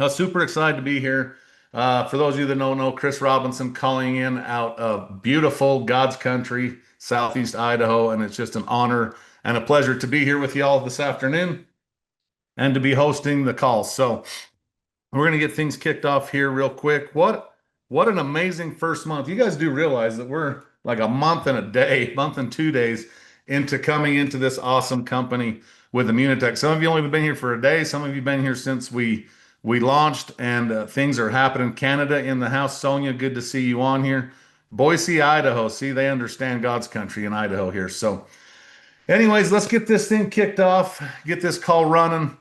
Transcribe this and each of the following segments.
Super excited to be here. For those of you that don't know, Chris Robinson calling in out of beautiful God's country, Southeast Idaho, and it's just an honor and a pleasure to be here with y'all this afternoon and to be hosting the call. So we're going to get things kicked off here real quick. What an amazing first month. You guys do realize that we're like a month and a day, month and 2 days into coming into this awesome company with Immunotec. Some of you only been here for a day. Some of you been here since we launched, and things are happening. Canada in the house. Sonia, good to see you on here. Boise, Idaho. See, they understand God's country in Idaho here. So, anyways, let's get this thing kicked off, get this call running.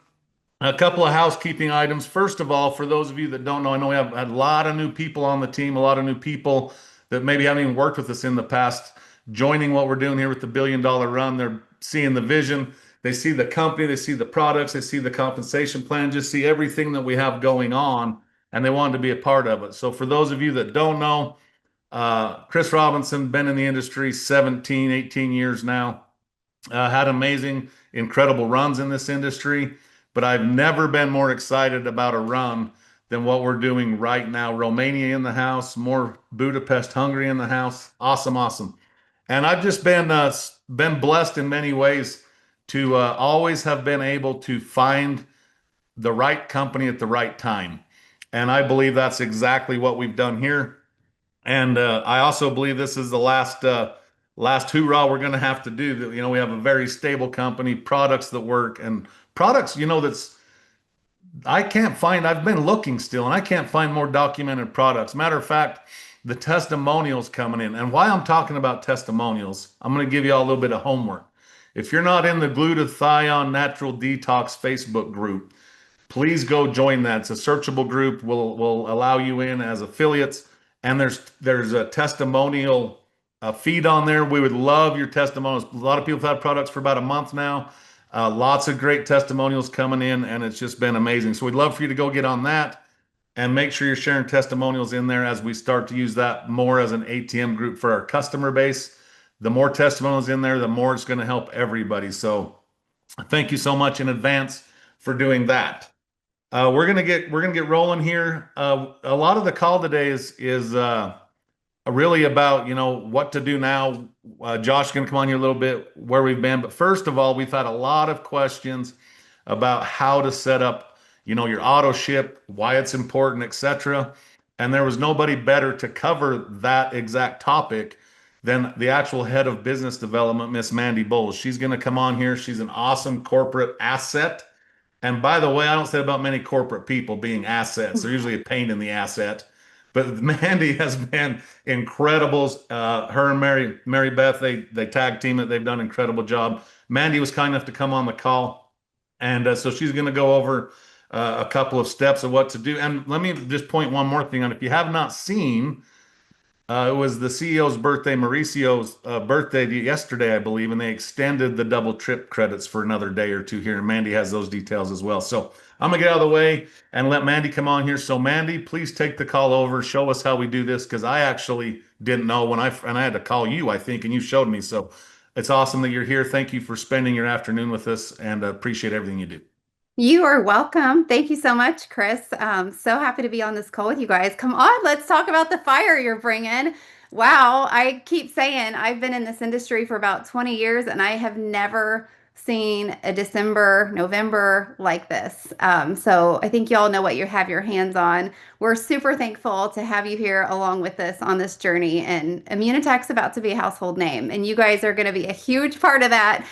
A couple of housekeeping items. First of all, for those of you that don't know, I know we have a lot of new people on the team, a lot of new people that maybe haven't even worked with us in the past, joining what we're doing here with the $1 billion run. They're seeing the vision, they see the company, they see the products, they see the compensation plan, just see everything that we have going on, and they wanted to be a part of it. So, for those of you that don't know, Chris Robinson, been in the industry 17, 18 years now. Had amazing, incredible runs in this industry, but I've never been more excited about a run than what we're doing right now. Romania in the house, more Budapest, Hungary in the house. Awesome, awesome. And I've just been blessed in many ways to always have been able to find the right company at the right time. And I believe that's exactly what we've done here. And I also believe this is the last hoorah we're going to have to do. You know, we have a very stable company, products that work, and products. That's I can't find. I've been looking still, and I can't find more documented products. Matter of fact, the testimonials coming in, and why I'm talking about testimonials, I'm going to give you all a little bit of homework. If you're not in the Glutathione Natural Detox Facebook group, please go join that. It's a searchable group. Will allow you in as affiliates, and there's a testimonial feed on there. We would love your testimonials. A lot of people have had products for about a month now. Lots of great testimonials coming in, and it's just been amazing. So we'd love for you to go get on that and make sure you're sharing testimonials in there as we start to use that more as an ATM group for our customer base. The more testimonials in there, the more it's going to help everybody. So thank you so much in advance for doing that. We're gonna get rolling here. A lot of the call today is really about what to do now. Josh is gonna come on here a little bit where we've been, but first of all, we've had a lot of questions about how to set up your auto ship, why it's important, etc. And there was nobody better to cover that exact topic than the actual head of business development, Miss Mandy Boles. She's gonna come on here. She's an awesome corporate asset, and by the way, I don't say about many corporate people being assets. They're usually a pain in the asset. But Mandy has been incredible. Her and Mary Beth, they tag team it. They've done an incredible job. Mandy was kind enough to come on the call, and so she's going to go over a couple of steps of what to do. And let me just point one more thing out. If you have not seen, it was the CEO's birthday, Mauricio's birthday yesterday, I believe, and they extended the double trip credits for another day or two here. And Mandy has those details as well. So I'm gonna get out of the way and let Mandy come on here. So Mandy, please take the call over. Show us how we do this because I actually didn't know and I had to call you, I think, and you showed me. So it's awesome that you're here. Thank you for spending your afternoon with us, and appreciate everything you do. You are welcome. Thank you so much, Chris. So happy to be on this call with you guys. Come on, let's talk about the fire you're bringing. Wow, I keep saying I've been in this industry for about 20 years and I have never seen a December, November like this. So I think y'all know what you have your hands on. We're super thankful to have you here along with us on this journey. And Immunotech's about to be a household name, and you guys are going to be a huge part of that.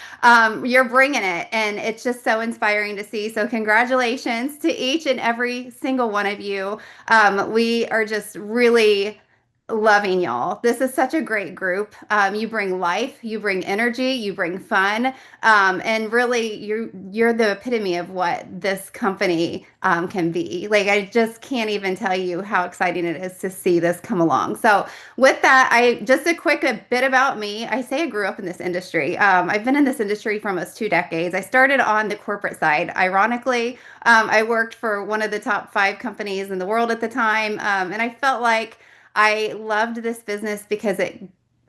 You're bringing it, and it's just so inspiring to see. So, congratulations to each and every single one of you. We are just really loving y'all. This is such a great group. You bring life, you bring energy, you bring fun, and really, you're the epitome of what this company can be. Like I just can't even tell you how exciting it is to see this come along. So, with that, I just a bit about me. I say I grew up in this industry. I've been in this industry for almost 2 decades. I started on the corporate side. Ironically, I worked for one of the top 5 companies in the world at the time, and I felt like I loved this business because it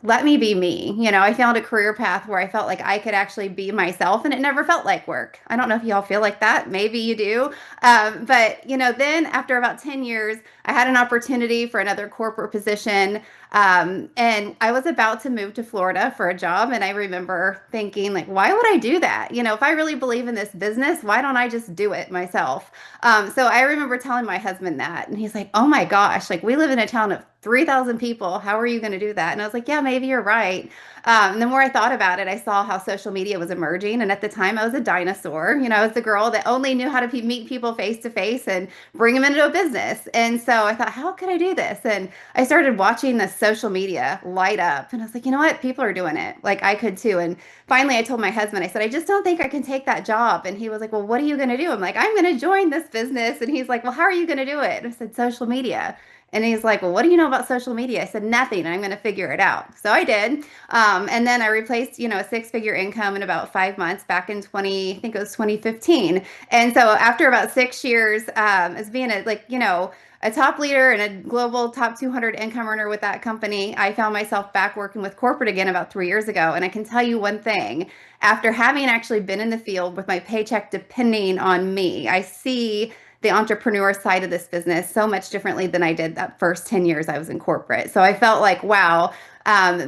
let me be me. I found a career path where I felt like I could actually be myself and it never felt like work. I don't know if y'all feel like that. Maybe you do. But, then after about 10 years, I had an opportunity for another corporate position. And I was about to move to Florida for a job. And I remember thinking, like, why would I do that? If I really believe in this business, why don't I just do it myself? So I remember telling my husband that, and he's like, "Oh my gosh, like we live in a town of 3,000 people. How are you going to do that?" And I was like, "Yeah, maybe you're right." And the more I thought about it, I saw how social media was emerging. And at the time, I was a dinosaur. I was the girl that only knew how to meet people face to face and bring them into a business. And so I thought, how could I do this? And I started watching the social media light up. And I was like, you know what? People are doing it. Like I could too. And finally, I told my husband, I said, I just don't think I can take that job. And he was like, well, what are you going to do? I'm like, I'm going to join this business. And he's like, well, how are you going to do it? And I said, social media. And he's like, well, what do you know about social media? I said, nothing. I'm going to figure it out. So I did. And then I replaced, a six-figure income in about 5 months back in 20, I think it was 2015. And so after about 6 years, as being a top leader and a global top 200 income earner with that company, I found myself back working with corporate again about 3 years ago. And I can tell you one thing, after having actually been in the field with my paycheck depending on me, I see the entrepreneur side of this business so much differently than I did that first 10 years I was in corporate. So I felt like, wow,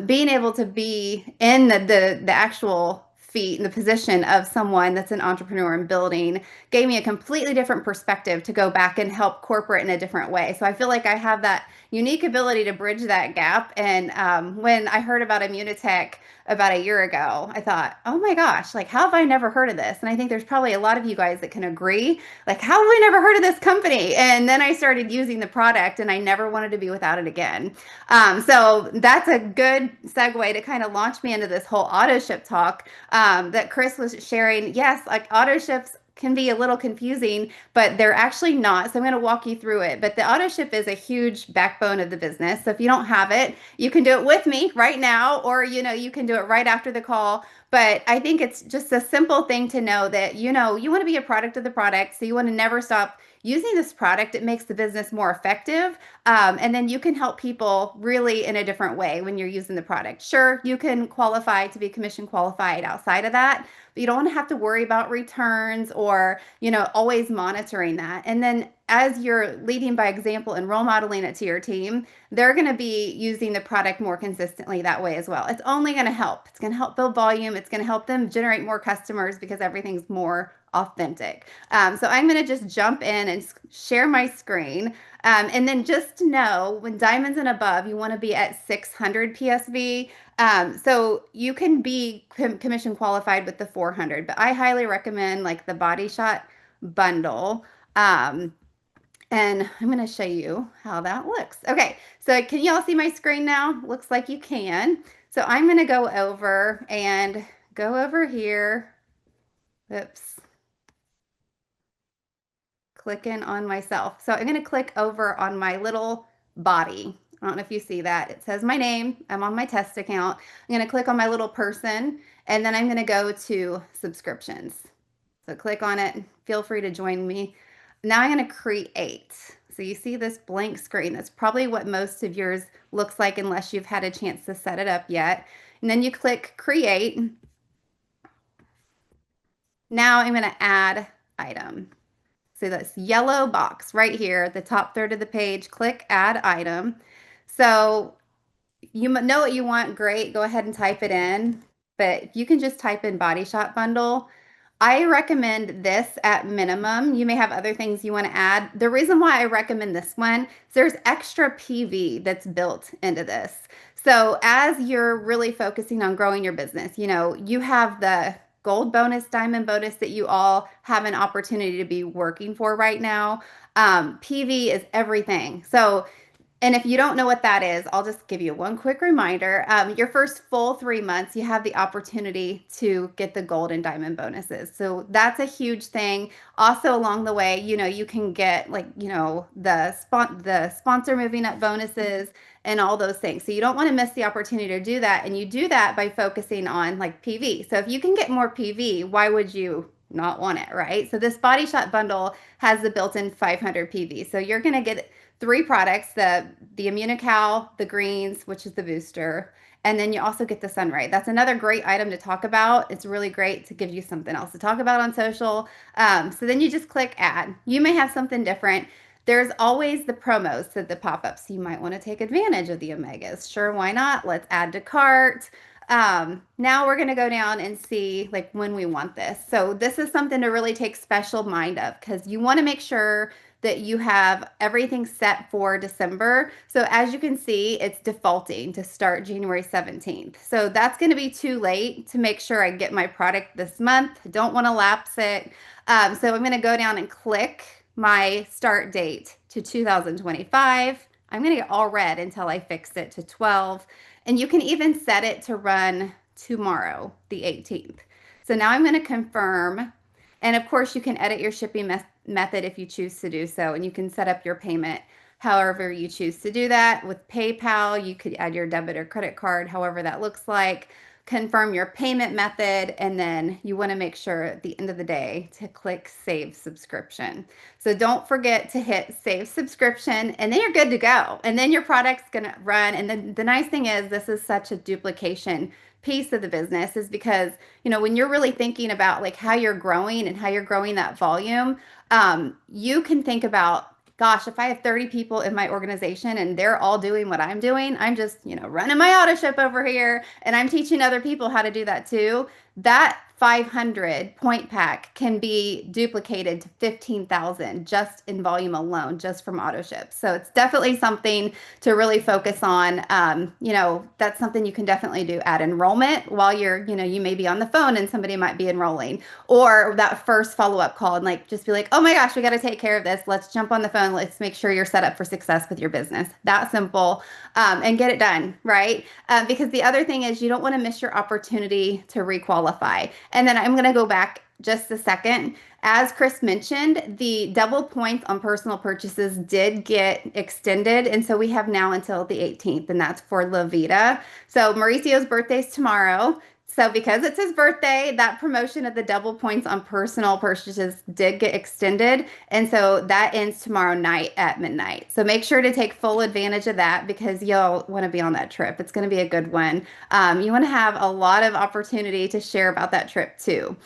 being able to be in the actual feet in the position of someone that's an entrepreneur and building gave me a completely different perspective to go back and help corporate in a different way. So I feel like I have that unique ability to bridge that gap. And when I heard about Immunotec about a year ago, I thought, oh my gosh, like, how have I never heard of this? And I think there's probably a lot of you guys that can agree, like, how have I never heard of this company? And then I started using the product and I never wanted to be without it again. So that's a good segue to kind of launch me into this whole auto ship talk that Chris was sharing. Yes, like auto ships can be a little confusing, but they're actually not. So I'm going to walk you through it. But the auto ship is a huge backbone of the business. So if you don't have it, you can do it with me right now, or you can do it right after the call. But I think it's just a simple thing to know that you want to be a product of the product. So you want to never stop using this product. It makes the business more effective. And then you can help people really in a different way when you're using the product. Sure, you can qualify to be commission qualified outside of that, but you don't want to have to worry about returns or, always monitoring that. And then as you're leading by example and role modeling it to your team, they're going to be using the product more consistently that way as well. It's only going to help. It's going to help build volume. It's going to help them generate more customers because everything's more authentic. So I'm going to just jump in and share my screen. And then just to know when diamonds and above, you want to be at 600 PSV. So you can be commission qualified with the 400, but I highly recommend like the body shot bundle. And I'm going to show you how that looks. Okay, so can you all see my screen now? Looks like you can. So I'm going to go over and go over here. Oops. Clicking on myself. So I'm going to click over on my little body. I don't know if you see that. It says my name. I'm on my test account. I'm going to click on my little person, and then I'm going to go to subscriptions. So click on it. Feel free to join me. Now I'm going to create. So you see this blank screen. That's probably what most of yours looks like unless you've had a chance to set it up yet. And then you click create. Now I'm going to add item. So this yellow box right here, the top third of the page, click add item. So you know what you want, great, go ahead and type it in. But if you can just type in body shot bundle, I recommend this at minimum. You may have other things you want to add. The reason why I recommend this one is there's extra PV that's built into this. So as you're really focusing on growing your business, you have the gold bonus, diamond bonus that you all have an opportunity to be working for right now. PV is everything. So and if you don't know what that is, I'll just give you one quick reminder. Your first full 3 months, you have the opportunity to get the gold and diamond bonuses. So that's a huge thing. Also along the way, you can get the sponsor moving up bonuses and all those things. So you don't want to miss the opportunity to do that. And you do that by focusing on like PV. So if you can get more PV, why would you not want it, right? So this body shot bundle has the built-in 500 PV. So you're going to get 3 products, the Immunocal, the greens, which is the booster, And then you also get the sunray. That's another great item to talk about. It's really great to give you something else to talk about on social. So then you just click add. You may have something different. There's always the promos to the pop-ups. You might want to take advantage of the omegas. Sure, why not? Let's add to cart. Now we're going to go down and see like when we want this. So this is something to really take special mind of because you want to make sure that you have everything set for December. So as you can see, it's defaulting to start January 17th. So that's going to be too late to make sure I get my product this month. I don't want to lapse it. So I'm going to go down and click my start date to 2025. I'm going to get all red until I fix it to 12. And you can even set it to run tomorrow, the 18th. So now I'm going to confirm. And of course, you can edit your shipping method if you choose to do so. And you can set up your payment however you choose to do that. With PayPal, you could add your debit or credit card, however that looks like. Confirm your payment method, and then you want to make sure at the end of the day to click save subscription. So don't forget to hit save subscription, and then you're good to go. And then your product's going to run. And then the nice thing is this is such a duplication piece of the business is because, when you're really thinking about like how you're growing and how you're growing that volume, you can think about, gosh, if I have 30 people in my organization and they're all doing what I'm doing, I'm just, running my auto ship over here and I'm teaching other people how to do that too. That 500 point pack can be duplicated to 15,000 just in volume alone, just from auto ship. So it's definitely something to really focus on. That's something you can definitely do at enrollment while you may be on the phone and somebody might be enrolling, or that first follow-up call and like just be like, oh my gosh, we got to take care of this. Let's jump on the phone. Let's make sure you're set up for success with your business. That simple, and get it done, right? Because the other thing is you don't want to miss your opportunity to requalify. And then I'm going to go back just a second. As Chris mentioned, the double points on personal purchases did get extended. And so we have now until the 18th, and that's for La Vida. So Mauricio's birthday's tomorrow. So because it's his birthday, that promotion of the double points on personal purchases did get extended. And so that ends tomorrow night at midnight. So make sure to take full advantage of that because you'll want to be on that trip. It's going to be a good one. You want to have a lot of opportunity to share about that trip too.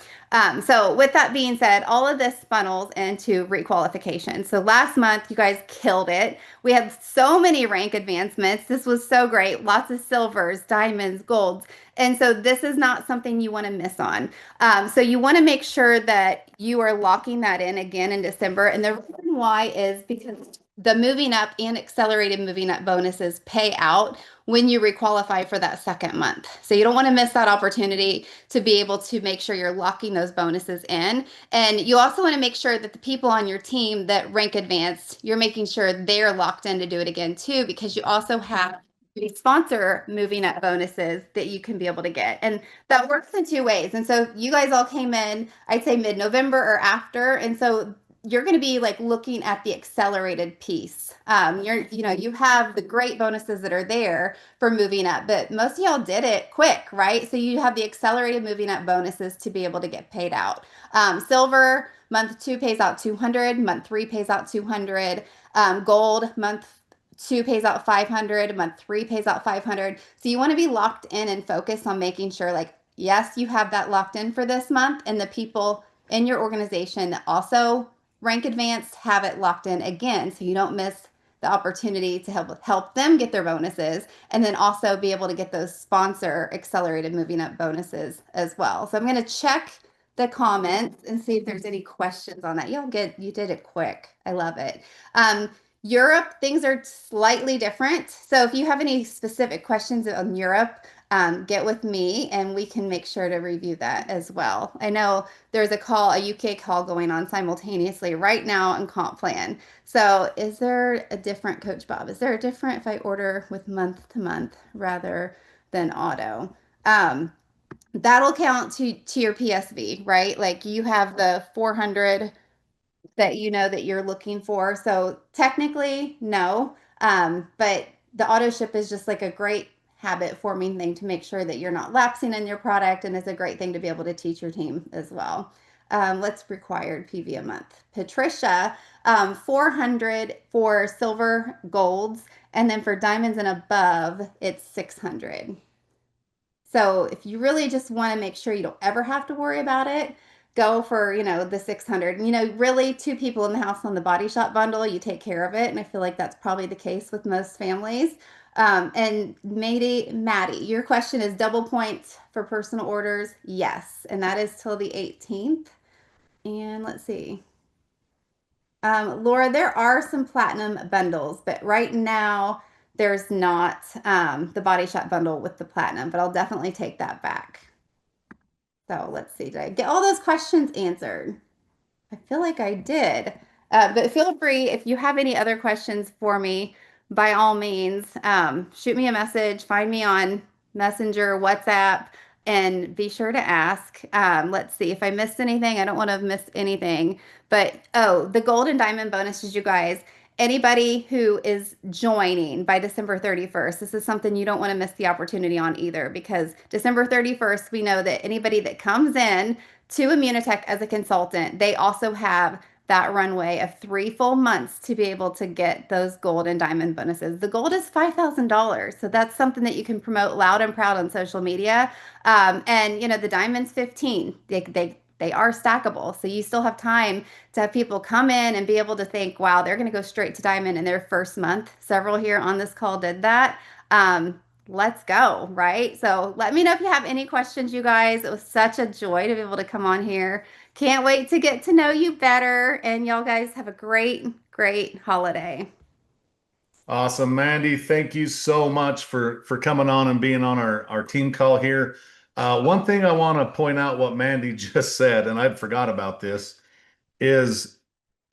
So with that being said, all of this funnels into requalification. So last month, you guys killed it. We had so many rank advancements. This was so great. Lots of silvers, diamonds, golds. And so this is not something you want to miss on. So you want to make sure that you are locking that in again in December. And the reason why is because the moving up and accelerated moving up bonuses pay out when you requalify for that second month. So you don't want to miss that opportunity to be able to make sure you're locking those bonuses in. And you also want to make sure that the people on your team that rank advanced, you're making sure they're locked in to do it again too, because you also have the sponsor moving up bonuses that you can be able to get. And that works in two ways. And so you guys all came in, I'd say mid-November or after. And so you're going to be like looking at the accelerated piece. You have the great bonuses that are there for moving up, but most of y'all did it quick, right? So you have the accelerated moving up bonuses to be able to get paid out. Silver, month 2 pays out 200, month 3 pays out 200. Gold, month 2 pays out 500, month 3 pays out 500. So you want to be locked in and focus on making sure like, yes, you have that locked in for this month, and the people in your organization that also rank advanced have it locked in again, so you don't miss the opportunity to help them get their bonuses, and then also be able to get those sponsor accelerated moving up bonuses as well. So I'm going to check the comments and see if there's any questions on that. You did it quick. I love it. Europe, things are slightly different. So if you have any specific questions on Europe, get with me and we can make sure to review that as well. I know there's a UK call going on simultaneously right now in Comp Plan. So is there a different, Coach Bob? Is there a different if I order with month to month rather than auto? That'll count to your PSV, right? Like you have the 400 that that you're looking for. So technically, no. But the auto ship is just like a great habit forming thing to make sure that you're not lapsing in your product, and it's a great thing to be able to teach your team as well. Let's required PV a month. Patricia, 400 for silver golds, and then for diamonds and above, it's 600. So if you really just want to make sure you don't ever have to worry about it, go for, the 600. And, really two people in the house on the Body Shop bundle, you take care of it. And I feel like that's probably the case with most families. And Maddie, your question is double points for personal orders. Yes. And that is till the 18th. And let's see. Laura, there are some platinum bundles, but right now there's not the Body Shop bundle with the platinum, but I'll definitely take that back. So let's see, did I get all those questions answered? I feel like I did. But feel free if you have any other questions for me, by all means, shoot me a message, find me on Messenger, WhatsApp, and be sure to ask. Let's see if I missed anything. I don't want to miss anything. But oh, the gold and diamond bonuses, you guys. Anybody who is joining by December 31st, this is something you don't want to miss the opportunity on either, because December 31st, we know that anybody that comes in to Immunotec as a consultant, they also have that runway of 3 full months to be able to get those gold and diamond bonuses. The gold is $5,000. So that's something that you can promote loud and proud on social media. And the diamond's 15. They are stackable. So you still have time to have people come in and be able to think, wow, they're going to go straight to diamond in their first month. Several here on this call did that. Let's go, right? So let me know if you have any questions, you guys. It was such a joy to be able to come on here. Can't wait to get to know you better. And y'all guys have a great, great holiday. Awesome, Mandy. Thank you so much for coming on and being on our team call here. One thing I want to point out what Mandy just said, and I forgot about this, is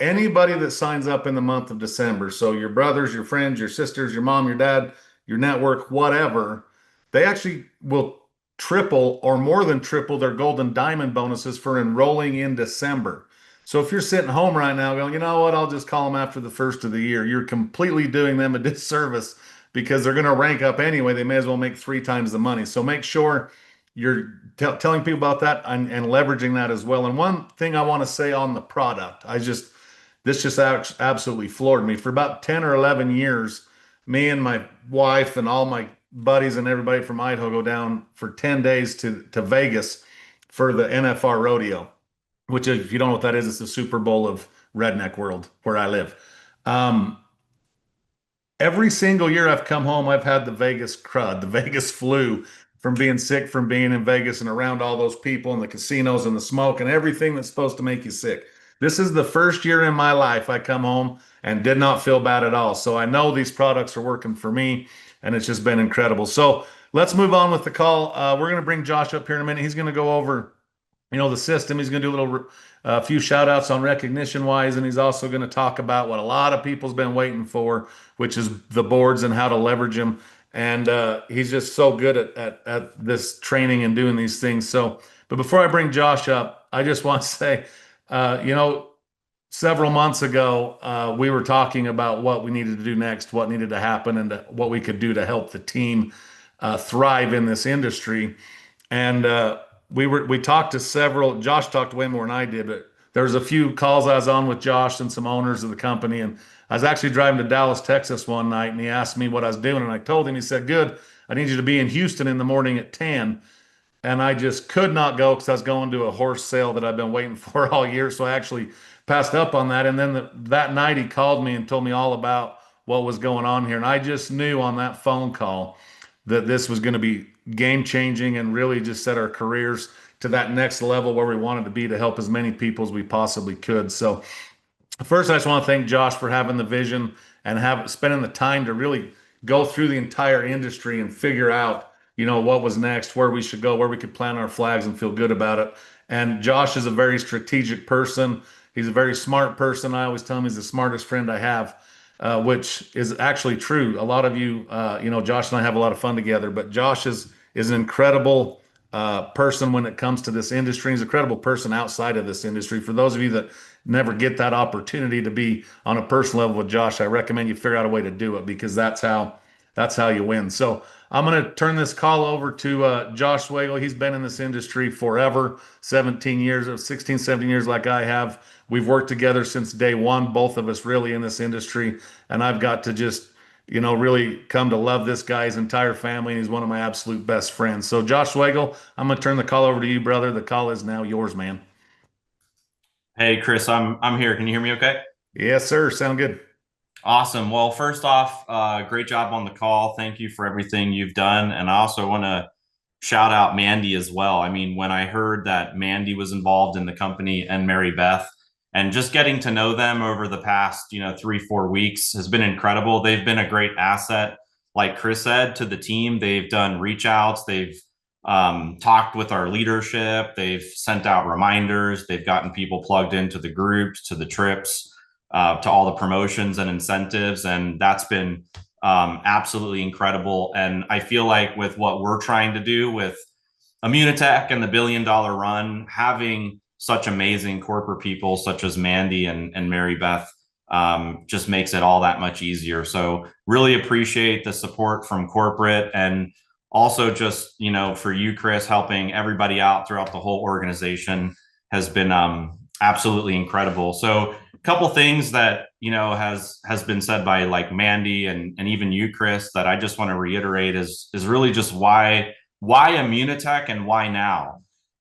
anybody that signs up in the month of December, so your brothers, your friends, your sisters, your mom, your dad, your network, whatever, they actually will triple or more than triple their golden diamond bonuses for enrolling in December. So if you're sitting home right now going, you know what, I'll just call them after the first of the year, you're completely doing them a disservice because they're going to rank up anyway. They may as well make 3 times the money. So make sure you're telling people about that and leveraging that as well. And one thing I want to say on the product, this just absolutely floored me. For about 10 or 11 years, me and my wife and all my buddies and everybody from Idaho go down for 10 days to Vegas for the NFR rodeo, which, if you don't know what that is, it's the Super Bowl of redneck world where I live. Um, every single year I've come home, I've had the Vegas crud, the Vegas flu from being sick from being in Vegas and around all those people and the casinos and the smoke and everything that's supposed to make you sick. This is the first year in my life I come home and did not feel bad at all. So I know these products are working for me and it's just been incredible. So let's move on with the call. We're going to bring Josh up here in a minute. He's going to go over the system. He's going to do a few shout outs on recognition wise, and he's also going to talk about what a lot of people's been waiting for, which is the boards and how to leverage them. And he's just so good at this training and doing these things. So, but before I bring Josh up, I just want to say, several months ago, we were talking about what we needed to do next, what needed to happen, and what we could do to help the team thrive in this industry. And we talked to several. Josh talked way more than I did, but there was a few calls I was on with Josh and some owners of the company, and I was actually driving to Dallas, Texas one night, and he asked me what I was doing, and I told him. He said, "Good, I need you to be in Houston in the morning at 10." And I just could not go because I was going to a horse sale that I've been waiting for all year. So I actually passed up on that. And then that night he called me and told me all about what was going on here. And I just knew on that phone call that this was going to be game changing and really just set our careers to that next level where we wanted to be to help as many people as we possibly could. So first, I just want to thank Josh for having the vision and spending the time to really go through the entire industry and figure out, what was next, where we should go, where we could plant our flags and feel good about it. And Josh is a very strategic person. He's a very smart person. I always tell him he's the smartest friend I have, which is actually true. A lot of you, Josh and I have a lot of fun together, but Josh is an incredible person when it comes to this industry. He's an incredible person outside of this industry. For those of you that never get that opportunity to be on a personal level with Josh, I recommend you figure out a way to do it because that's how you win. So I'm going to turn this call over to Josh Zwagil. He's been in this industry forever, 17 years or 16, 17 years like I have. We've worked together since day one, both of us really in this industry. And I've got to just really come to love this guy, his entire family, and he's one of my absolute best friends. So, Josh Zwagil, I'm going to turn the call over to you, brother. The call is now yours, man. Hey Chris, I'm here. Can you hear me okay? Yes, sir. Sound good. Awesome. Well, first off, great job on the call. Thank you for everything you've done. And I also want to shout out Mandy as well. I mean, when I heard that Mandy was involved in the company and Mary Beth, and just getting to know them over the past, 3, 4 weeks has been incredible. They've been a great asset, like Chris said, to the team. They've done reach outs. They've talked with our leadership. They've sent out reminders. They've gotten people plugged into the groups, to the trips, to all the promotions and incentives. And that's been absolutely incredible. And I feel like with what we're trying to do with Immunotec and the $1 billion run, having such amazing corporate people such as Mandy and Mary Beth just makes it all that much easier. So really appreciate the support from corporate, and also just, for you, Chris, helping everybody out throughout the whole organization has been absolutely incredible. So a couple things that, has been said by like Mandy and even you, Chris, that I just want to reiterate is really just why Immunotech and why now?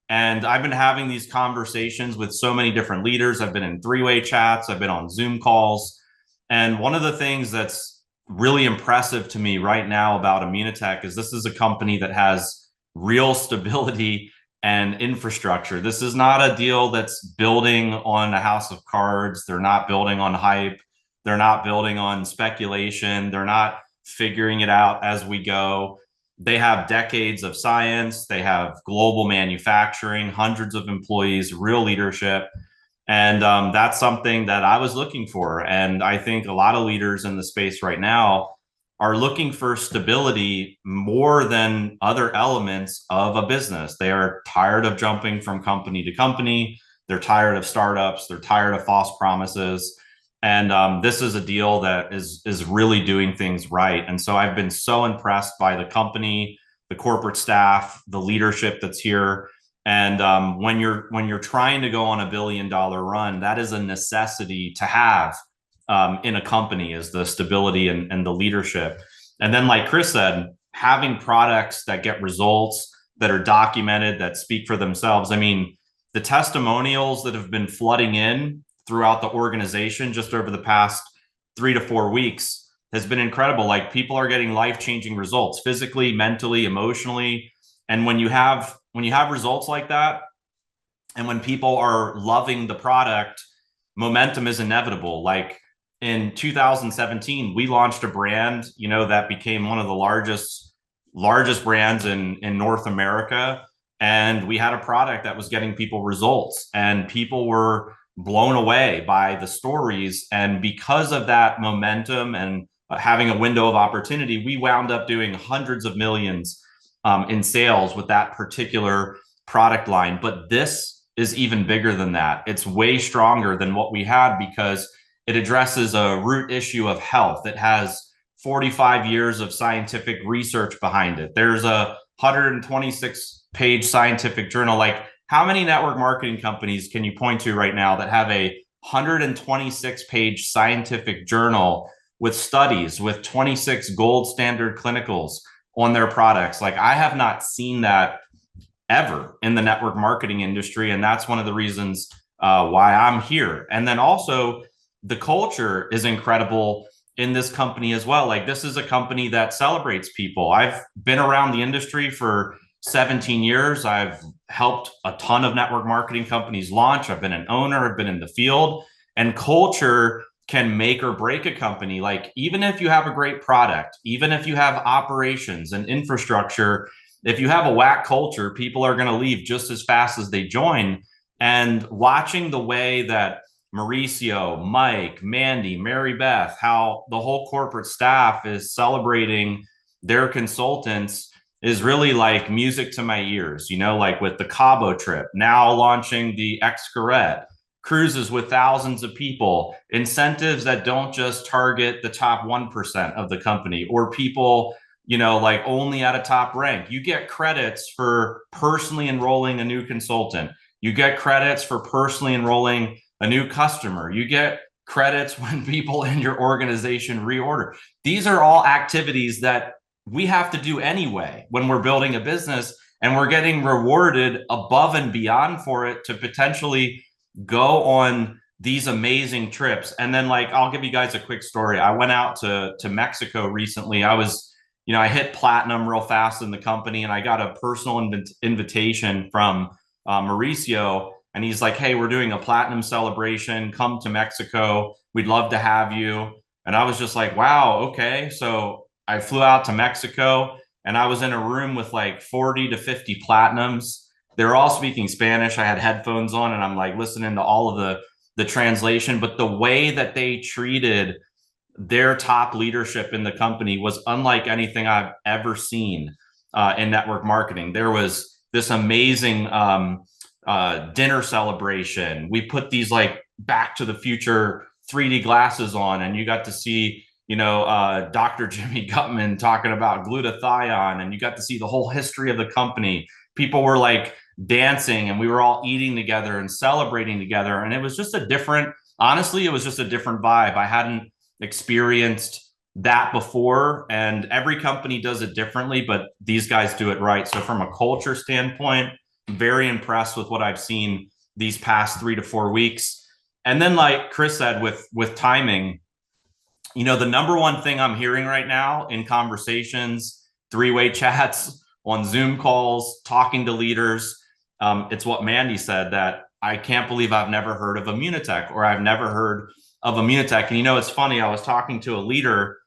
And I've been having these conversations with so many different leaders. I've been in three-way chats, I've been on Zoom calls. And one of the things that's really impressive to me right now about Immunotech is this is a company that has real stability and infrastructure. This is not a deal that's building on a house of cards. They're not building on hype. They're not building on speculation. They're not figuring it out as we go. They have decades of science. They have global manufacturing, hundreds of employees, real leadership. And that's something that I was looking for. And I think a lot of leaders in the space right now are looking for stability more than other elements of a business. They are tired of jumping from company to company. They're tired of startups. They're tired of false promises. And this is a deal that is really doing things right. And so I've been so impressed by the company, the corporate staff, the leadership that's here. And when you're trying to go on a $1 billion run, that is a necessity to have in a company, is the stability and the leadership. And then, like Chris said, having products that get results, that are documented, that speak for themselves. I mean, the testimonials that have been flooding in throughout the organization just over the past 3 to 4 weeks has been incredible. Like, people are getting life-changing results physically, mentally, emotionally. And when you have results like that, and when people are loving the product, momentum is inevitable. Like in 2017, we launched a brand, that became one of the largest brands in North America. And we had a product that was getting people results, and people were blown away by the stories. And because of that momentum and having a window of opportunity, we wound up doing hundreds of millions in sales with that particular product line. But this is even bigger than that. It's way stronger than what we had because it addresses a root issue of health. It has 45 years of scientific research behind it. There's a 126-page scientific journal. Like, how many network marketing companies can you point to right now that have a 126-page scientific journal with studies, with 26 gold standard clinicals on their products? Like, I have not seen that ever in the network marketing industry. And that's one of the reasons why I'm here. And then also, the culture is incredible in this company as well. Like, this is a company that celebrates people. I've been around the industry for 17 years. I've helped a ton of network marketing companies launch. I've been an owner, I've been in the field, and culture can make or break a company. Like, even if you have a great product, even if you have operations and infrastructure, if you have a whack culture, people are going to leave just as fast as they join. And watching the way that Mauricio, Mike, Mandy, Mary Beth, how the whole corporate staff is celebrating their consultants is really like music to my ears. Like with the Cabo trip, now launching the Xcaret, cruises with thousands of people, incentives that don't just target the top 1% of the company or people, like only at a top rank. You get credits for personally enrolling a new consultant. You get credits for personally enrolling a new customer. You get credits when people in your organization reorder. These are all activities that we have to do anyway when we're building a business, and we're getting rewarded above and beyond for it to potentially go on these amazing trips. And then, like, I'll give you guys a quick story. I went out to Mexico recently. I hit platinum real fast in the company, and I got a personal invitation from Mauricio, and he's like, "Hey, we're doing a platinum celebration. Come to Mexico. We'd love to have you." And I was just like, "Wow, okay." So I flew out to Mexico, and I was in a room with like 40 to 50 platinums. They were all speaking Spanish. I had headphones on, and I'm like listening to all of the translation. But the way that they treated their top leadership in the company was unlike anything I've ever seen in network marketing. There was this amazing dinner celebration. We put these like Back to the Future 3D glasses on, and you got to see, Dr. Jimmy Gutman talking about glutathione, and you got to see the whole history of the company. People were like dancing, and we were all eating together and celebrating together. And it was just honestly, it was just a different vibe. I hadn't experienced that before, and every company does it differently, but these guys do it right. So from a culture standpoint, very impressed with what I've seen these past 3 to 4 weeks. And then, like Chris said, with timing, the number one thing I'm hearing right now in conversations, three-way chats, on Zoom calls, talking to leaders, it's what Mandy said, that I can't believe I've never heard of Immunotec, or I've never heard of Immunotec. And it's funny, I was talking to a leader,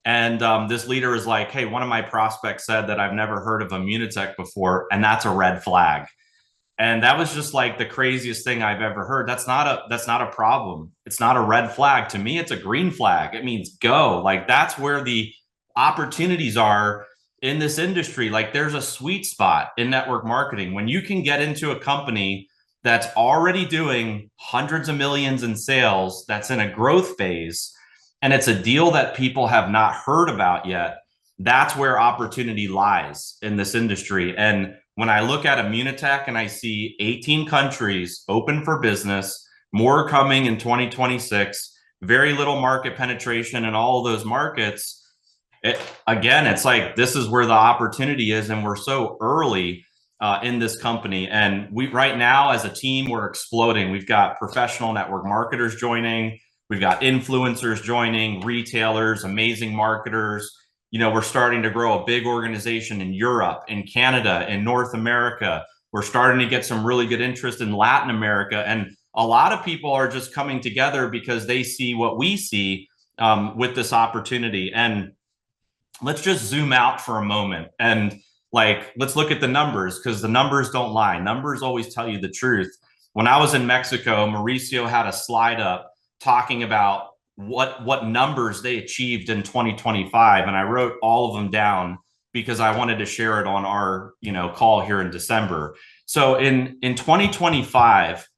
and this leader is like, "Hey, one of my prospects said that I've never heard of Immunotec before, and that's a red flag." And that was just like the craziest thing I've ever heard. That's not a problem. It's not a red flag. To me, it's a green flag. It means go. Like, that's where the opportunities are in this industry. Like, there's a sweet spot in network marketing when you can get into a company that's already doing hundreds of millions in sales, that's in a growth phase, and it's a deal that people have not heard about yet. That's where opportunity lies in this industry. And when I look at Immunotec and I see 18 countries open for business, more coming in 2026, very little market penetration in all of those markets, it's like, this is where the opportunity is, and we're so early in this company. And we, right now, as a team, we're exploding. We've got professional network marketers joining. We've got influencers joining, retailers, amazing marketers. We're starting to grow a big organization in Europe, in Canada, in North America. We're starting to get some really good interest in Latin America. And a lot of people are just coming together because they see what we see with this opportunity. And let's just zoom out for a moment, and let's look at the numbers, because the numbers don't lie. Numbers always tell you the truth. When I was in Mexico, Mauricio had a slide up talking about what numbers they achieved in 2025, and I wrote all of them down because I wanted to share it on our call here in December. So in 2025,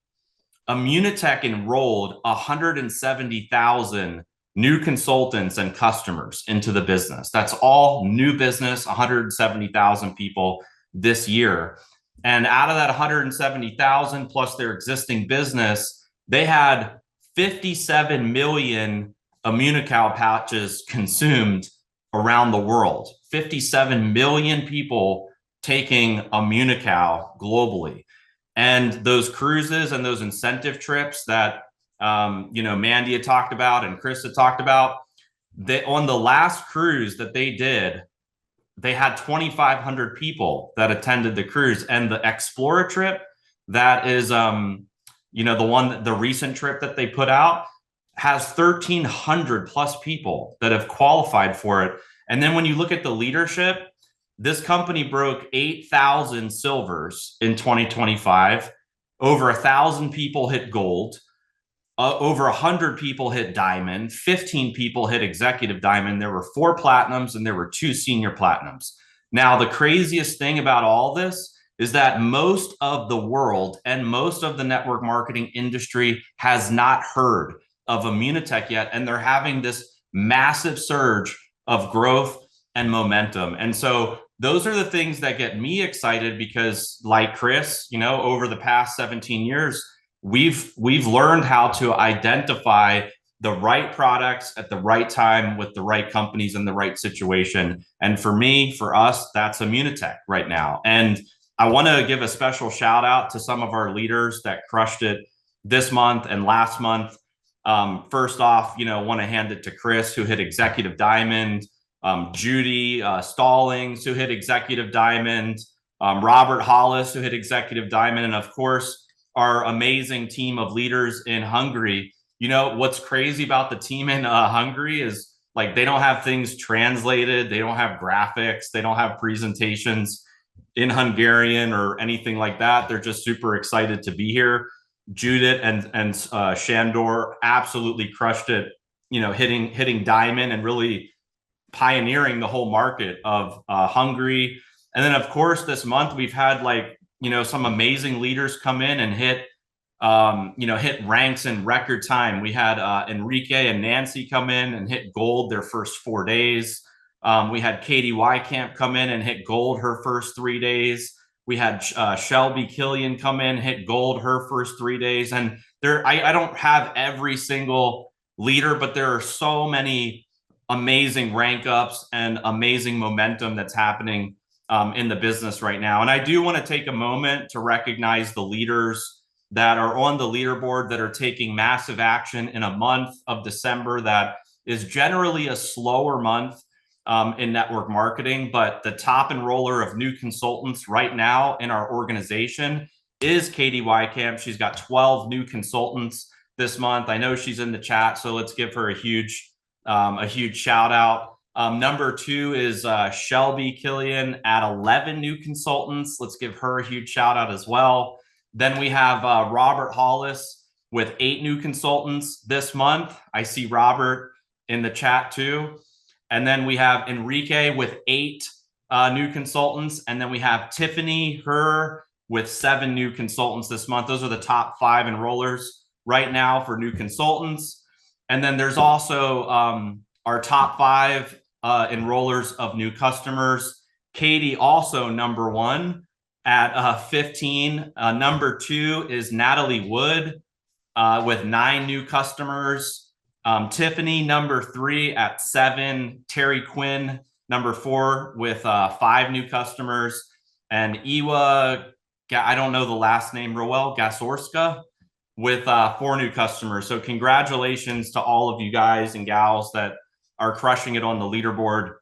Immunotec enrolled 170,000 new consultants and customers into the business. That's all new business, 170,000 people this year. And out of that 170,000 plus their existing business, they had 57 million Immunocal patches consumed around the world. 57 million people taking Immunocal globally. And those cruises and those incentive trips that Mandy had talked about and Chris had talked about, on the last cruise that they did, they had 2,500 people that attended the cruise. And the Explorer trip, that is the recent trip that they put out, has 1,300 plus people that have qualified for it. And then when you look at the leadership, this company broke 8,000 silvers in 2025. Over 1,000 people hit gold. Over 100 people hit diamond. 15 people hit executive diamond. There were 4 platinums and there were 2 senior platinums. Now, the craziest thing about all this is that most of the world and most of the network marketing industry has not heard of Immunotec yet, and they're having this massive surge of growth and momentum. And so those are the things that get me excited, because like Chris, over the past 17 years, we've learned how to identify the right products at the right time with the right companies in the right situation. And for me, for us, that's Immunotec right now. And I want to give a special shout out to some of our leaders that crushed it this month and last month. First off, want to hand it to Chris, who hit Executive Diamond, Judy Stallings, who hit Executive Diamond, Robert Hollis, who hit Executive Diamond, and of course, our amazing team of leaders in Hungary. What's crazy about the team in Hungary is like they don't have things translated, they don't have graphics, they don't have presentations in Hungarian or anything like that. They're just super excited to be here. Judith and Shandor absolutely crushed it, hitting diamond and really pioneering the whole market of Hungary. And then, of course, this month we've had some amazing leaders come in and hit ranks in record time. We had Enrique and Nancy come in and hit gold their first 4 days. We had Katie Wycamp come in and hit gold her first 3 days. We had Shelby Killian come in, hit gold her first 3 days. And I don't have every single leader, but there are so many amazing rank ups and amazing momentum that's happening in the business right now. And I do want to take a moment to recognize the leaders that are on the leaderboard that are taking massive action in a month of December that is generally a slower month in network marketing. But the top enroller of new consultants right now in our organization is Katie Wycamp. She's got 12 new consultants this month. I know she's in the chat, so let's give her a huge shout out. Number 2 is Shelby Killian at 11 new consultants. Let's give her a huge shout out as well. Then we have Robert Hollis with 8 new consultants this month. I see Robert in the chat too. And then we have Enrique with 8 new consultants. And then we have Tiffany, her with 7 new consultants this month. Those are the top 5 enrollers right now for new consultants. And then there's also our top 5 enrollers of new customers. Katie also number 1 at 15. Number 2 is Natalie Wood with 9 new customers. Tiffany number 3 at 7. Terry Quinn number 4 with 5 new customers. And Iwa, I don't know the last name real well, Gasorska with 4 new customers. So congratulations to all of you guys and gals that are crushing it on the leaderboard.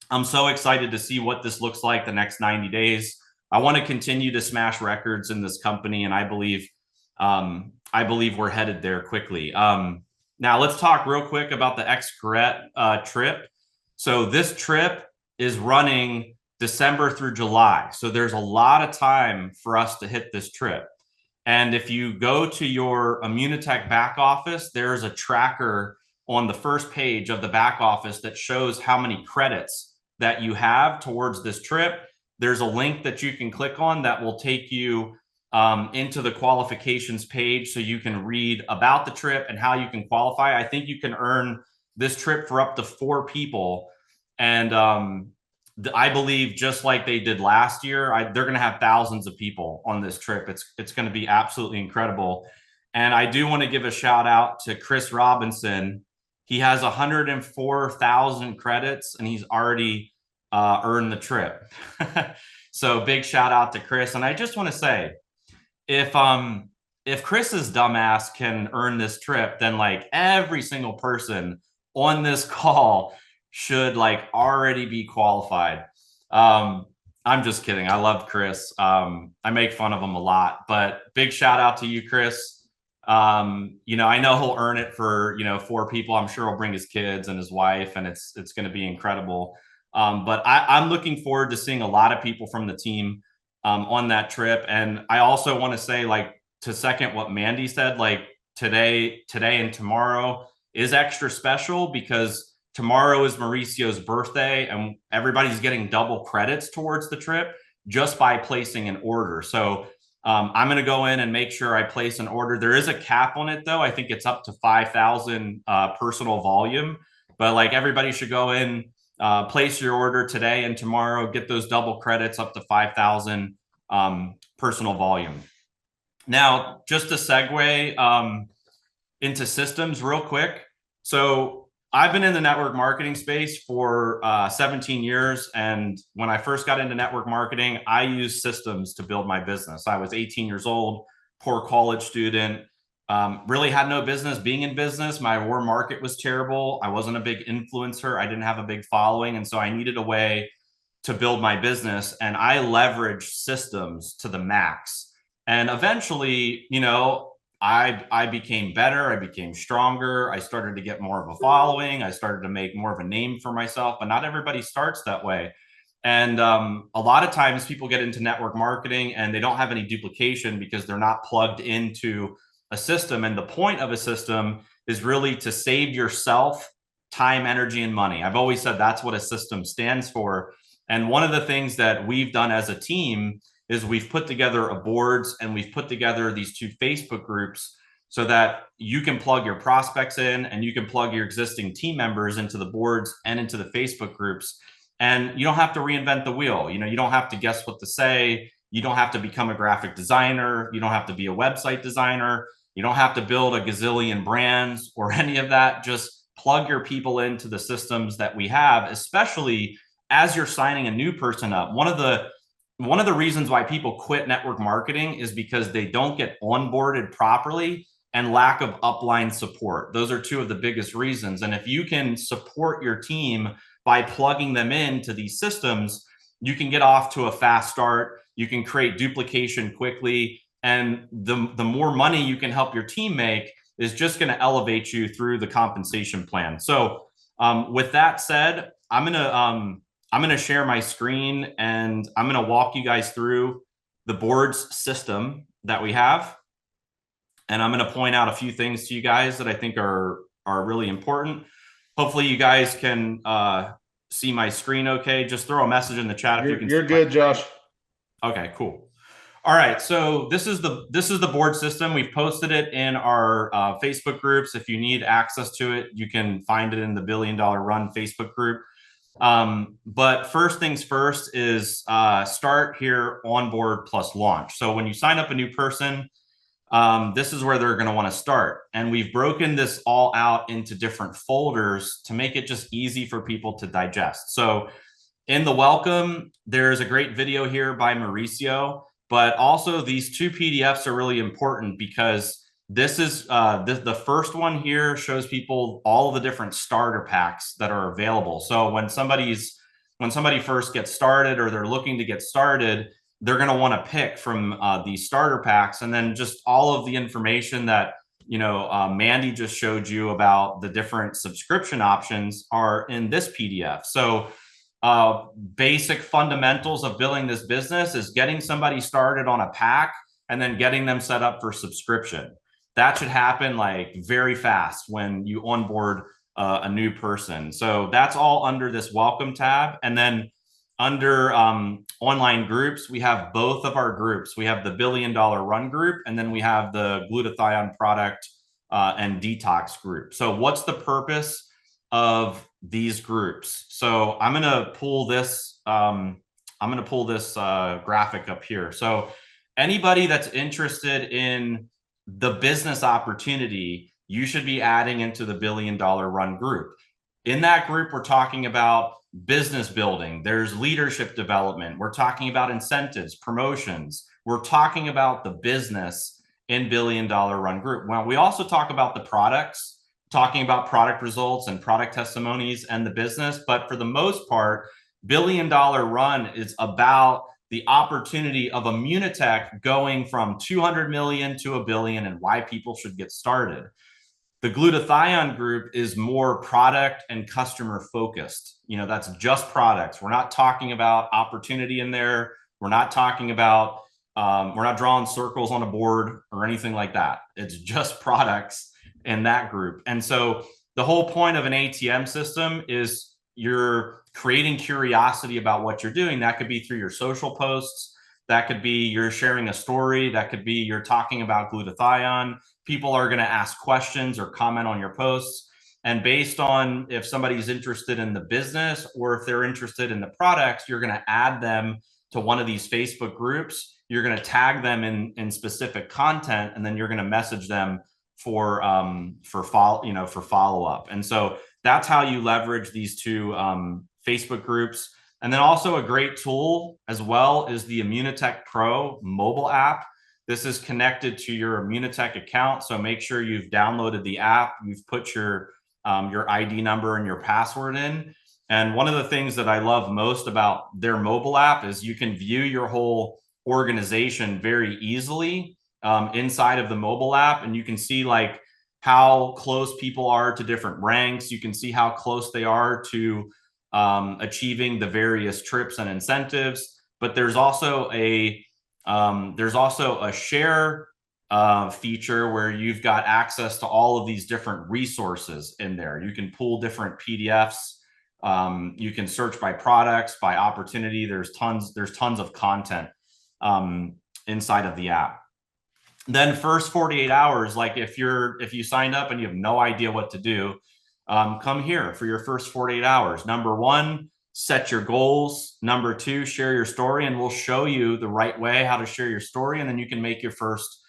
I'm so excited to see what this looks like the next 90 days. I want to continue to smash records in this company, and I believe we're headed there quickly. Now let's talk real quick about the Xcaret trip. So this trip is running December through July. So there's a lot of time for us to hit this trip. And if you go to your Immunotec back office, there's a tracker on the first page of the back office that shows how many credits that you have towards this trip. There's a link that you can click on that will take you into the qualifications page so you can read about the trip and how you can qualify. I think you can earn this trip for up to 4 people. And I believe just like they did last year, they're going to have thousands of people on this trip. It's going to be absolutely incredible. And I do want to give a shout out to Chris Robinson. He has 104,000 credits and he's already earned the trip. So big shout out to Chris. And I just want to say, if Chris's dumbass can earn this trip, then like every single person on this call should like already be qualified. I'm just kidding. I love Chris. I make fun of him a lot, but big shout out to you, Chris. I know he'll earn it for 4 people. I'm sure he'll bring his kids and his wife, and it's going to be incredible. But I'm looking forward to seeing a lot of people from the team on that trip. And I also want to say, like, to second what Mandy said, like today and tomorrow is extra special because tomorrow is Mauricio's birthday and everybody's getting double credits towards the trip just by placing an order. So I'm going to go in and make sure I place an order. There is a cap on it though. I think it's up to 5,000 personal volume, but like everybody should go in, place your order today and tomorrow, get those double credits up to 5,000 personal volume. Now, just to segue into systems real quick. So I've been in the network marketing space for 17 years. And when I first got into network marketing, I used systems to build my business. I was 18 years old, poor college student, really had no business being in business. My warm market was terrible. I wasn't a big influencer. I didn't have a big following. And so I needed a way to build my business. And I leveraged systems to the max. And eventually, I became better. I became stronger. I started to get more of a following. I started to make more of a name for myself, but not everybody starts that way. And a lot of times people get into network marketing and they don't have any duplication because they're not plugged into a system. And the point of a system is really to save yourself time, energy, and money. I've always said that's what a system stands for. And one of the things that we've done as a team is we've put together a boards and we've put together these 2 Facebook groups so that you can plug your prospects in and you can plug your existing team members into the boards and into the Facebook groups. And you don't have to reinvent the wheel. You don't have to guess what to say. You don't have to become a graphic designer. You don't have to be a website designer. You don't have to build a gazillion brands or any of that. Just plug your people into the systems that we have, especially as you're signing a new person up. One of the reasons why people quit network marketing is because they don't get onboarded properly and lack of upline support. Those are 2 of the biggest reasons. And if you can support your team by plugging them into these systems, you can get off to a fast start. You can create duplication quickly. And the more money you can help your team make is just going to elevate you through the compensation plan. So with that said, I'm going to share my screen and I'm going to walk you guys through the boards system that we have. And I'm going to point out a few things to you guys that I think are really important. Hopefully you guys can see my screen okay. Just throw a message in the chat if you can. You're good, Josh. Okay, cool. All right, so this is the board system. We've posted it in our Facebook groups. If you need access to it, you can find it in the $1 Billion Run Facebook group. But first things first is start here, onboard plus launch. So when you sign up a new person, this is where they're going to want to start. And we've broken this all out into different folders to make it just easy for people to digest. So in the welcome, there's a great video here by Mauricio, but also these 2 PDFs are really important because this is the first one here shows people all the different starter packs that are available. So when somebody first gets started or they're looking to get started, they're going to want to pick from these starter packs, and then just all of the information that Mandy just showed you about the different subscription options are in this PDF. So basic fundamentals of building this business is getting somebody started on a pack and then getting them set up for subscription. That should happen like very fast when you onboard a new person. So that's all under this welcome tab. And then under online groups, we have both of our groups. We have the $1 Billion Run group, and then we have the glutathione product and detox group. So what's the purpose of these groups? So I'm going to pull this. Graphic up here. So anybody that's interested in the business opportunity, you should be adding into the $1 Billion Run group. In that group, we're talking about business building. There's leadership development. We're talking about incentives, promotions. We're talking about the business in $1 Billion Run group. Well, we also talk about the products, talking about product results and product testimonies and the business. But for the most part, $1 Billion Run is about the opportunity of Immunotec going from 200 million to $1 billion and why people should get started. The glutathione group is more product and customer focused. That's just products. We're not talking about opportunity in there. We're not talking about, we're not drawing circles on a board or anything like that. It's just products in that group. And so the whole point of an ATM system is you're creating curiosity about what you're doing. That could be through your social posts. That could be you're sharing a story. That could be you're talking about glutathione. People are going to ask questions or comment on your posts. And based on if somebody's interested in the business or if they're interested in the products, you're going to add them to one of these Facebook groups. you're going to tag them in specific content, and then you're going to message them for follow up. And so that's how you leverage these two Facebook groups. And then also a great tool as well is the Immunotec Pro mobile app. This is connected to your Immunotec account, so make sure you've downloaded the app, you've put your ID number and your password in. And one of the things that I love most about their mobile app is you can view your whole organization very easily inside of the mobile app, and you can see like how close people are to different ranks. You can see how close they are to achieving the various trips and incentives. But there's also a share feature where you've got access to all of these different resources in there. You can pull different PDFs. You can search by products, by opportunity. There's tons of content inside of the app. Then first 48 hours, like if you signed up and you have no idea what to do, come here for your first 48 hours. Number one, set your goals. Number two, share your story, and we'll show you the right way how to share your story, and then you can make your first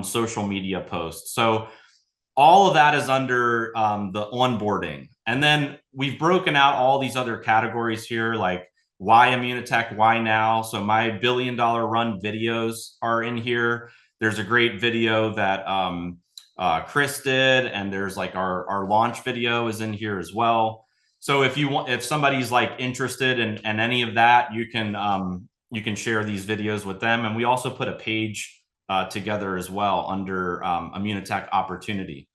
social media post. So all of that is under the onboarding. And then we've broken out all these other categories here, like why Immunotec, why now? So my $1 billion run videos are in here. There's a great video that Chris did, and there's like our launch video is in here as well. So if somebody's like interested in any of that, you can share these videos with them. And we also put a page together as well under Immunotec opportunity.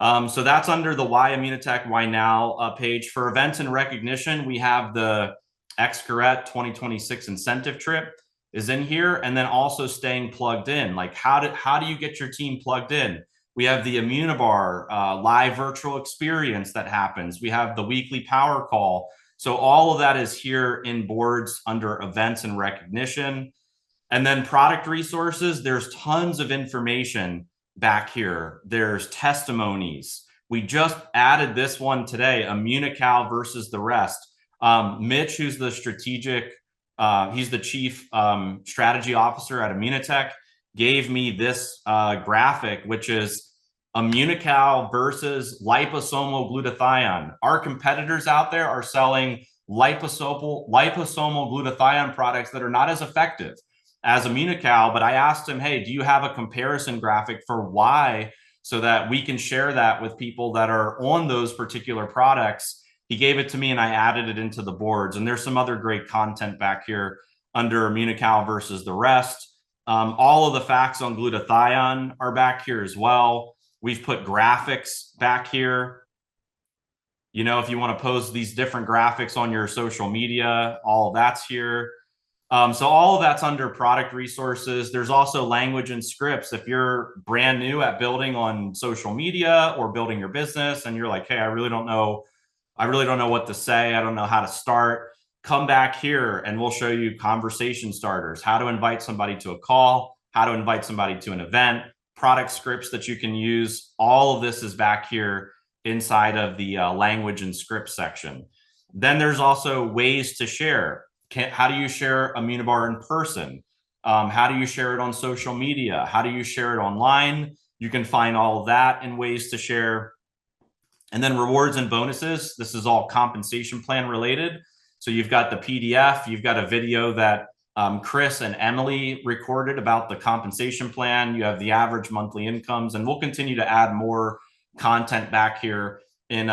So that's under the Why Immunotec, Why Now page. For events and recognition, we have the XCorrect 2026 incentive trip is in here, and then also staying plugged in. Like how do you get your team plugged in? We have the Immunobar live virtual experience that happens. We have the weekly power call. So all of that is here in boards under events and recognition. And then product resources, there's tons of information back here. There's testimonies. We just added this one today, Immunical versus the rest. Mitch, who's the strategic, he's the chief strategy officer at Immunotec, gave me this graphic, which is Immunical versus liposomal glutathione. Our competitors out there are selling liposomal glutathione products that are not as effective as Immunical, but I asked him, hey, do you have a comparison graphic for why, so that we can share that with people that are on those particular products? He gave it to me and I added it into the boards. And there's some other great content back here under Immunical versus the rest. All of the facts on glutathione are back here as well. We've put graphics back here. You know, if you want to post these different graphics on your social media, all of that's here. So all of that's under product resources. There's also language and scripts. If you're brand new at building on social media or building your business and you're like, hey, I really don't know what to say, I don't know how to start, come back here and we'll show you conversation starters, how to invite somebody to a call, how to invite somebody to an event, product scripts that you can use. All of this is back here inside of the language and script section. Then there's also ways to share. How do you share Immunobar in person? How do you share it on social media? How do you share it online? You can find all of that in ways to share. And then rewards and bonuses. This is all compensation plan related. So you've got the PDF, you've got a video that Chris and Emily recorded about the compensation plan. You have the average monthly incomes, and we'll continue to add more content back here in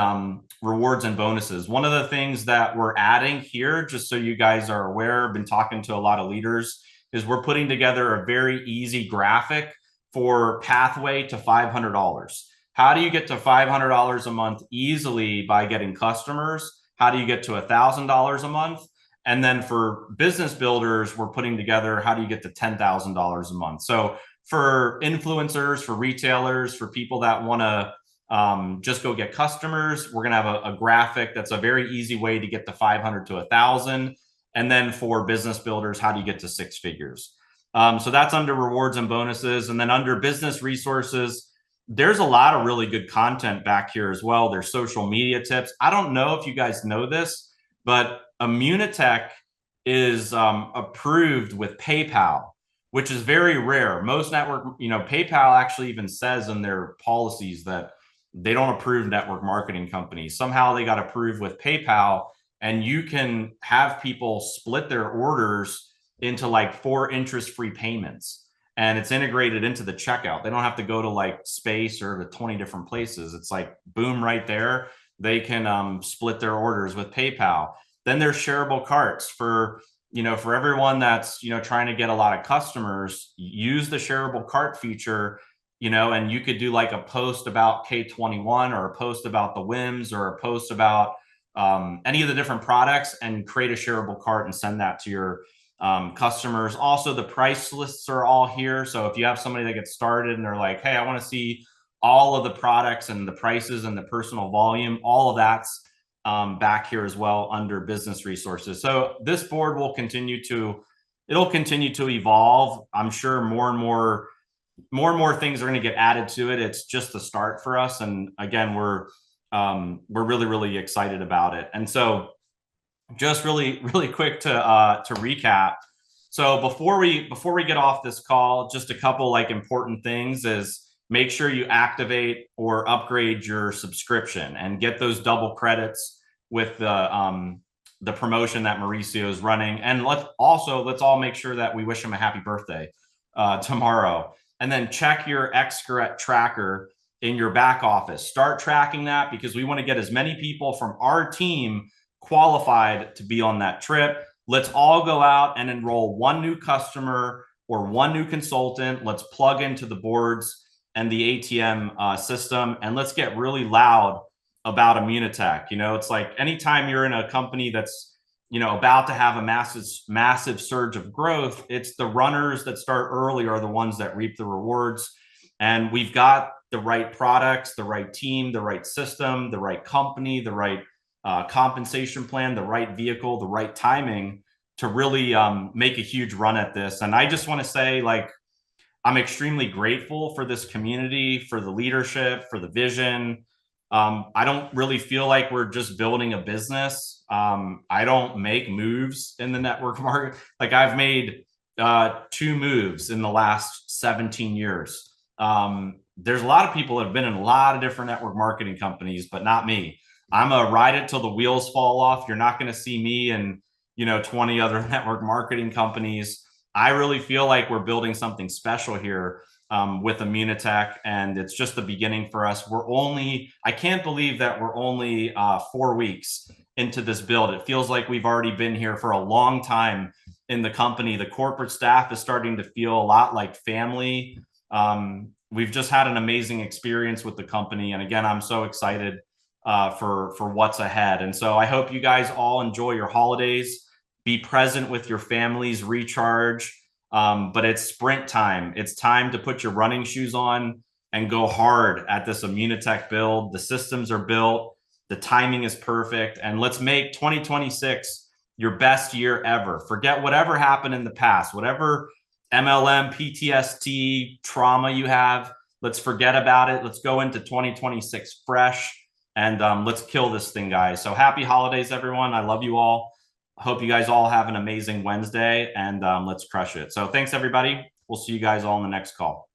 rewards and bonuses. One of the things that we're adding here, just so you guys are aware, I've been talking to a lot of leaders, is we're putting together a very easy graphic for pathway to $500. How do you get to $500 a month easily by getting customers? How do you get to $1,000 a month? And then for business builders, we're putting together, how do you get to $10,000 a month? So for influencers, for retailers, for people that want to just go get customers, we're going to have a graphic that's a very easy way to get to 500 to 1,000. And then for business builders, how do you get to six figures? So that's under rewards and bonuses. And then under business resources, there's a lot of really good content back here as well. There's social media tips. I don't know if you guys know this, but Immunotec is approved with PayPal. which is very rare. Most network, PayPal actually even says in their policies that they don't approve network marketing companies. Somehow they got approved with PayPal, and you can have people split their orders into like 4 interest-free payments, and it's integrated into the checkout. They don't have to go to like Space or to 20 different places. It's like boom, right there. They can split their orders with PayPal. Then there's shareable carts for everyone that's trying to get a lot of customers. Use the shareable cart feature, and you could do like a post about K21 or a post about the WIMS or a post about any of the different products, and create a shareable cart and send that to your customers. Also, the price lists are all here. So if you have somebody that gets started and they're like, hey, I want to see all of the products and the prices and the personal volume, all of that's back here as well under business resources. So this board will continue to evolve. I'm sure more and more things are going to get added to it. It's just the start for us. And again, we're really, really excited about it. And so just really, really quick to recap. So before we get off this call, just a couple like important things is make sure you activate or upgrade your subscription and get those double credits with the promotion that Mauricio is running. And let's all make sure that we wish him a happy birthday tomorrow. And then check your excret tracker in your back office. Start tracking that, because we want to get as many people from our team qualified to be on that trip. Let's all go out and enroll one new customer or one new consultant. Let's plug into the boards and the ATM system, and let's get really loud about Immunotec. It's like anytime you're in a company that's about to have a massive surge of growth, it's the runners that start early are the ones that reap the rewards. And we've got the right products, the right team, the right system, the right company, the right compensation plan, the right vehicle, the right timing to really make a huge run at this. And I just want to say, like, I'm extremely grateful for this community, for the leadership, for the vision. I don't really feel like we're just building a business. I don't make moves in the network market. Like, I've made 2 moves in the last 17 years. There's a lot of people that have been in a lot of different network marketing companies, but not me. I'm a ride it till the wheels fall off. You're not going to see me in 20 other network marketing companies. I really feel like we're building something special here with Immunotec, and it's just the beginning for us. I can't believe that we're only 4 weeks into this build. It feels like we've already been here for a long time in the company. The corporate staff is starting to feel a lot like family. We've just had an amazing experience with the company. And again, I'm so excited for what's ahead. And so I hope you guys all enjoy your holidays. Be present with your families, recharge. But it's sprint time. It's time to put your running shoes on and go hard at this Immunotec build. The systems are built. The timing is perfect. And let's make 2026 your best year ever. Forget whatever happened in the past, whatever MLM, PTSD, trauma you have. Let's forget about it. Let's go into 2026 fresh, and let's kill this thing, guys. So happy holidays, everyone. I love you all. I hope you guys all have an amazing Wednesday, and let's crush it. So thanks, everybody. We'll see you guys all in the next call.